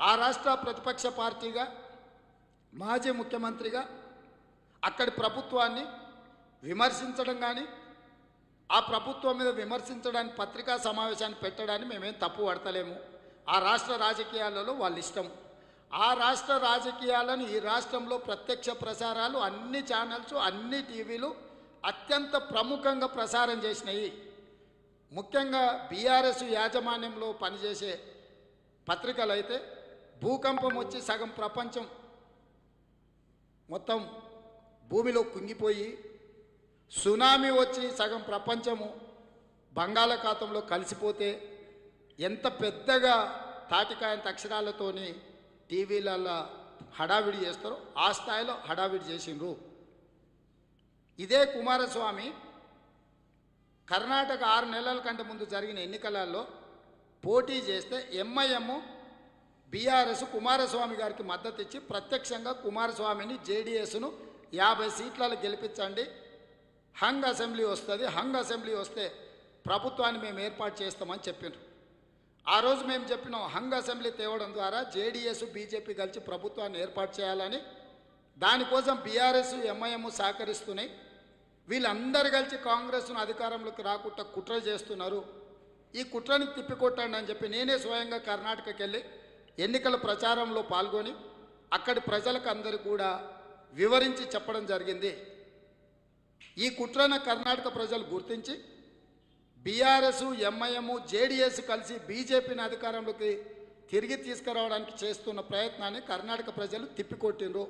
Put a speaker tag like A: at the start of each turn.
A: ఆ రాష్ట్ర ప్రతిపక్ష పార్టీగా మాజీ ముఖ్యమంత్రిగా అక్కడి ప్రభుత్వాన్ని విమర్శించడం కానీ ఆ ప్రభుత్వం మీద విమర్శించడానికి పత్రికా సమావేశాన్ని పెట్టడాన్ని మేమేం తప్పు పడతలేము. ఆ రాష్ట్ర రాజకీయాలలో వాళ్ళ ఇష్టం. ఆ రాష్ట్ర రాజకీయాలను ఈ రాష్ట్రంలో ప్రత్యక్ష ప్రసారాలు అన్ని ఛానల్స్ అన్ని టీవీలు అత్యంత ప్రముఖంగా ప్రసారం చేసినాయి. ముఖ్యంగా బీఆర్ఎస్ యాజమాన్యంలో పనిచేసే పత్రికలు అయితే భూకంపం వచ్చి సగం ప్రపంచం మొత్తం భూమిలో కుంగిపోయి, సునామీ వచ్చి సగం ప్రపంచము బంగాళాఖాతంలో కలిసిపోతే ఎంత పెద్దగా తాటికాయంత అక్షరాలతోని టీవీలలో హడావిడి చేస్తారో ఆ స్థాయిలో హడావిడి చేసిండ్రు. ఇదే కుమారస్వామి కర్ణాటక 6 నెలల కంటే ముందు జరిగిన ఎన్నికలలో పోటీ చేస్తే ఎంఐఎం బీఆర్ఎస్ కుమారస్వామి గారికి మద్దతు ఇచ్చి ప్రత్యక్షంగా కుమారస్వామిని జేడీఎస్ను 50 సీట్లలో గెలిపించండి, హంగ్ అసెంబ్లీ వస్తుంది, హంగ్ అసెంబ్లీ వస్తే ప్రభుత్వాన్ని మేము ఏర్పాటు చేస్తామని చెప్పినారు. ఆ రోజు మేము చెప్పినాం హంగ్ అసెంబ్లీ తేవడం ద్వారా జేడీఎస్ బీజేపీ కలిసి ప్రభుత్వాన్ని ఏర్పాటు చేయాలని. దానికోసం బీఆర్ఎస్ ఎంఐఎం సహకరిస్తున్నాయి. వీళ్ళందరూ కలిసి కాంగ్రెస్ను అధికారంలోకి రాకుండా కుట్ర చేస్తున్నారు. ఈ కుట్రని తిప్పికొట్టండి అని చెప్పి నేనే స్వయంగా కర్ణాటకకి వెళ్ళి ఎన్నికల ప్రచారంలో పాల్గొని అక్కడి ప్రజలకు అందరికీ కూడా వివరించి చెప్పడం జరిగింది. ఈ కుట్రను కర్ణాటక ప్రజలు గుర్తించి బీఆర్ఎస్ ఎంఐఎం జేడీఎస్ కలిసి బీజేపీని అధికారంలోకి తిరిగి తీసుకురావడానికి చేస్తున్న ప్రయత్నాన్ని కర్ణాటక ప్రజలు తిప్పికొట్టిండ్రు.